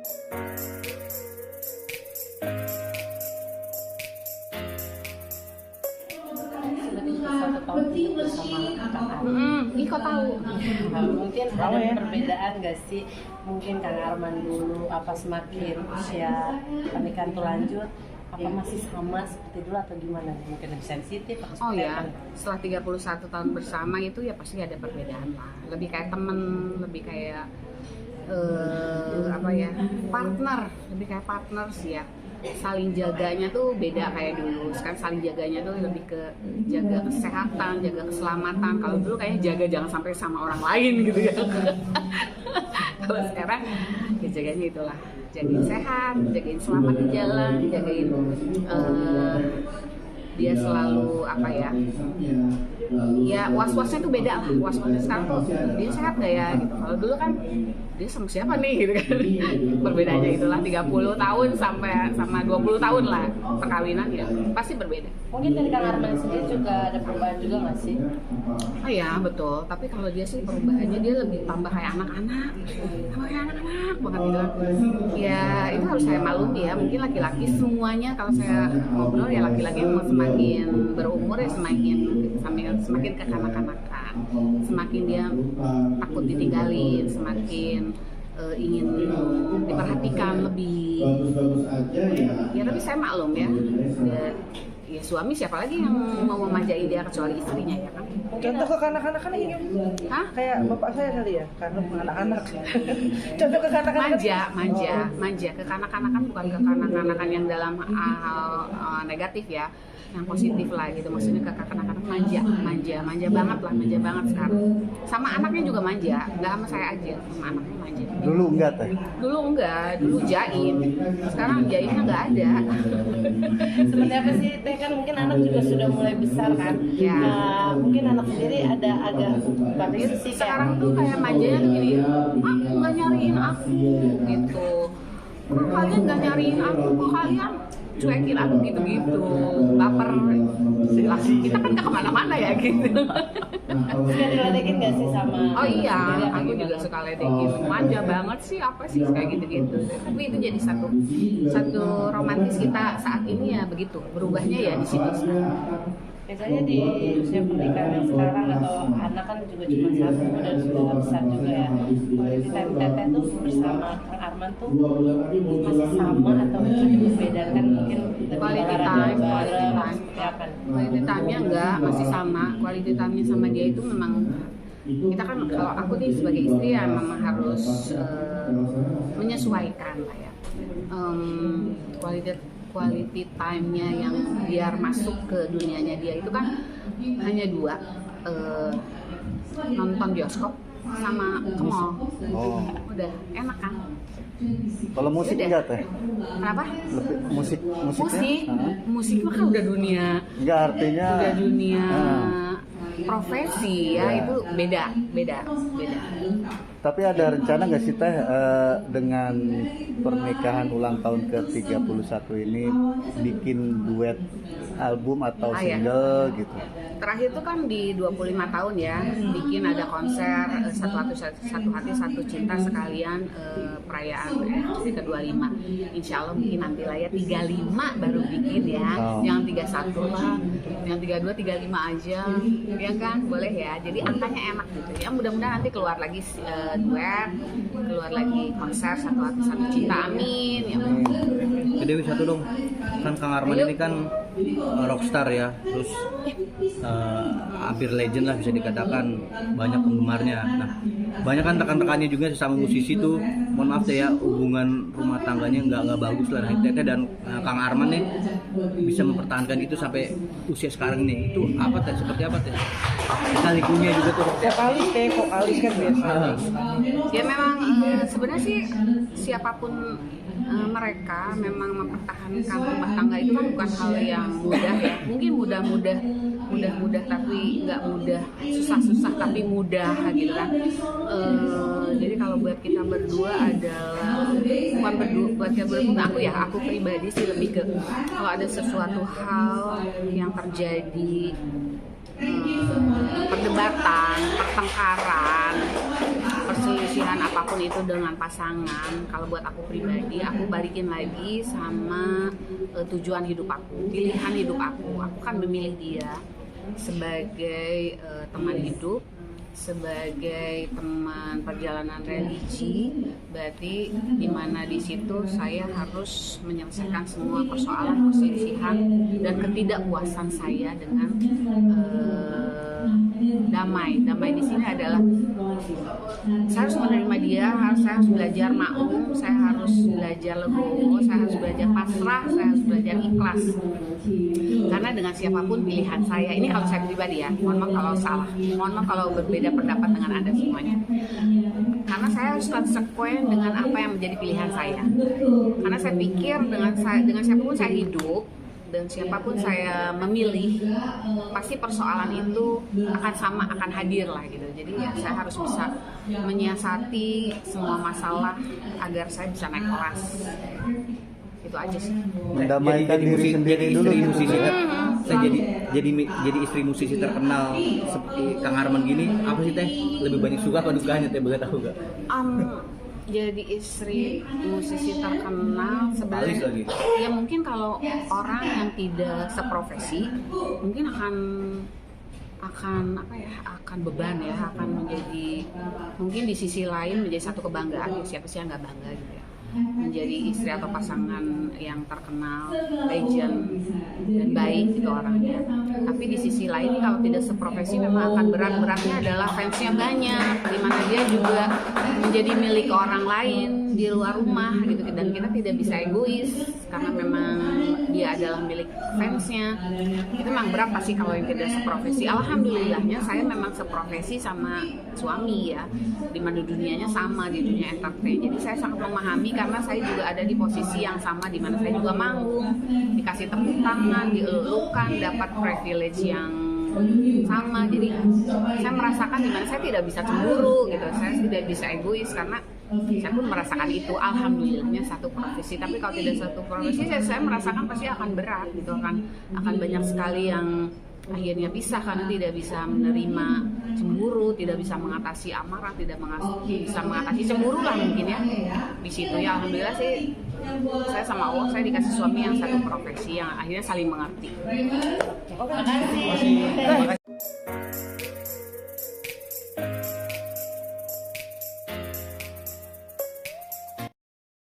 Ih kok tahu? Mungkin ada perbedaan nggak sih? Mungkin Kang Arman dulu apa semakin usia pernikahan tuh lanjut, apa masih sama seperti dulu atau gimana? Mungkin lebih sensitif atau Oh ya, setelah 31 tahun bersama itu ya pasti ada perbedaan lah. Lebih kayak temen, lebih kayak apa ya, partner, lebih kayak partner sih ya. Saling jaganya tuh beda kayak dulu. Sekarang saling jaganya tuh lebih ke jaga kesehatan, jaga keselamatan. Kalau dulu kayaknya jaga jangan sampai sama orang lain gitu ya. Kalau sekarang ya jaganya itulah, jagain sehat, jagain selamat di jalan, jagain dia selalu apa ya, ya was-wasnya tuh beda lah. Was-wasnya sekarang tuh dia sehat gak ya gitu. Kalau dulu kan dia sama siapa nih gitu kan. Perbedaannya itulah 30 tahun sampai sama 20 tahun lah perkawinan ya pasti berbeda. Mungkin dari Kang Arman sendiri juga ada perubahan juga nggak sih? Oh ya betul, tapi kalau dia sih perubahannya dia lebih tambah kayak anak-anak, tambah kayak anak-anak banget gitu kan. Ya itu harus saya maklumi ya, mungkin laki-laki semuanya kalau saya ngobrol ya laki-laki mau semakin berumur ya semakin kekanak-kanakan, semakin dia takut ditinggalin, semakin ingin diperhatikan lebih. Ya tapi saya maklum ya. Ya suami siapa lagi yang mau memanjain dia kecuali istrinya ya kan? Contoh kekanak-kanakan ini, Hah? kayak bapak saya kali ya, karena anak-anak. Contoh kekanak-kanakan. Manja. Kekanak-kanakan bukan kekanak-kanakan yang dalam hal negatif ya, yang positif lah gitu. Maksudnya kekanak-kanakan manja banget sekarang. Sama anaknya juga manja, nggak sama saya aja, sama anaknya manja. Dulu enggak teh? Dulu jaim, sekarang jaimnya nggak ada. Seperti apa sih Teh, kan mungkin anak juga sudah mulai besar kan? Ya. Nah, mungkin anak sendiri ada agak bagus sih Sekarang tuh kayak manjanya tuh gini, aku nggak nyariin aku gitu. Kok kalian nggak nyariin aku? Kok kalian cuekin aku gitu-gitu? Baper. Kita kan nggak kemana-mana ya gitu. Suka diledekin nggak sih sama? Oh iya, sendiri atau aku juga gimana? suka ledekin. Manja banget sih, apa sih kayak gitu-gitu. Tapi itu jadi satu romantis kita saat ini ya begitu. Berubahnya ya di situ sekarang. Biasanya di usia pernikahan yang sekarang atau anak kan juga cuma satu dan sudah besar juga ya. Quality time Teteh tuh bersama Kang Arman tuh masih sama atau ada perbedaan kan mungkin lebih Quality olahraga time. bareng, seperti apa nih? Quality time-nya enggak, masih sama. Quality time-nya sama dia itu memang kita kan, kalau aku nih sebagai istri ya memang harus menyesuaikan lah ya. Quality time-nya yang biar masuk ke dunianya dia itu kan hanya dua, nonton bioskop sama ke mall. Oh. Udah enak kan? Kalau musik Udah. enggak teh? Kenapa? Lebih musiknya? Musik mah kan udah dunia, Enggak artinya. udah dunia Ah. profesi ya, itu beda. Tapi ada rencana nggak sih teh dengan pernikahan ulang tahun ke-31 ini bikin duet album atau Ah, ya. single gitu? Terakhir itu kan di 25 tahun ya, bikin ada konser satu hati satu cinta sekalian perayaan ke-25. Insya Allah mungkin nanti lah ya 35 baru bikin ya, yang 31 lah, yang 32, 35 aja, ya kan boleh ya. Jadi angkanya enak gitu ya. Mudah-mudahan nanti keluar lagi duet, keluar lagi konser satu hati satu cinta, amin ya. Dewi satu dong, kan Kang Arman ini kan rockstar ya, terus hampir legend lah bisa dikatakan, banyak penggemarnya. Nah, banyak kan rekan-rekannya juga sesama musisi tuh, mohon maaf deh ya, hubungan rumah tangganya nggak bagus lah. Nah, Teteh dan Kang Arman nih bisa mempertahankan itu sampai usia sekarang nih, itu apa teh? Seperti apa teh? Likunya juga tuh. Tiap alis teh, vokalis kan biasa. Ya memang sebenarnya sih siapapun mereka memang mempertahankan rumah tangga itu kan bukan hal yang mudah ya. Mungkin mudah tapi nggak mudah, susah tapi mudah gitu kan. Jadi kalau buat kita berdua adalah buat kita berdua, aku pribadi sih lebih ke kalau ada sesuatu hal yang terjadi, perdebatan, pertengkaran, perselisihan apapun itu dengan pasangan, kalau buat aku pribadi, aku balikin lagi sama tujuan hidup aku, pilihan hidup aku. Aku kan memilih dia sebagai teman hidup, sebagai teman perjalanan religi. Berarti dimana di situ saya harus menyelesaikan semua persoalan, perselisihan, dan ketidakpuasan saya dengan damai. Damai di sini adalah saya harus menerima dia, saya harus belajar maklum, saya harus belajar legowo, saya harus belajar pasrah, saya harus belajar ikhlas. Karena dengan siapapun pilihan saya, ini kalau saya pribadi ya, mohon maaf kalau salah, mohon maaf kalau berbeda pendapat dengan Anda semuanya. Karena saya harus konsekuen dengan apa yang menjadi pilihan saya. Karena saya pikir dengan siapapun saya hidup, dan siapapun saya memilih, pasti persoalan itu akan sama, akan hadir lah gitu. Jadi ya saya harus bisa menyiasati semua masalah agar saya bisa naik kelas. Itu aja sih. Mendamaikan diri sendiri dulu. Istri musisi, saya jadi istri musisi terkenal seperti Kang Arman gini, apa sih teh lebih banyak suka apa dukanya teh, boleh tahu gak? Jadi istri musisi terkenal sebenarnya ya mungkin kalau orang yang tidak seprofesi mungkin akan beban ya, akan menjadi mungkin di sisi lain menjadi satu kebanggaan ya, siapa sih yang nggak bangga gitu ya, menjadi istri atau pasangan yang terkenal, legend dan baik gitu orangnya. Tapi di sisi lain kalau tidak seprofesi memang akan beratnya adalah fansnya banyak, dimana dia juga menjadi milik orang lain di luar rumah gitu, dan kita tidak bisa egois karena memang dia adalah milik fansnya. Itu memang berat pasti kalau yang tidak seprofesi. Alhamdulillahnya saya memang seprofesi sama suami ya, dimana dunianya sama, di dunia entertain. Jadi saya sangat memahami karena saya juga ada di posisi yang sama, dimana saya juga manggung, dikasih tepuk tangan, dielukan, dapat privilege yang sama. Jadi saya merasakan dimana saya tidak bisa cemburu gitu, saya tidak bisa egois karena saya pun merasakan itu. Alhamdulillahnya satu profesi. Tapi kalau tidak satu profesi, saya merasakan pasti akan berat gitu, akan banyak sekali yang akhirnya pisah karena tidak bisa menerima cemburu, tidak bisa mengatasi amarah, tidak bisa mengatasi cemburu lah mungkin ya. Di situ ya alhamdulillah sih saya sama Allah, saya dikasih suami yang satu profesi yang akhirnya saling mengerti. Terima kasih.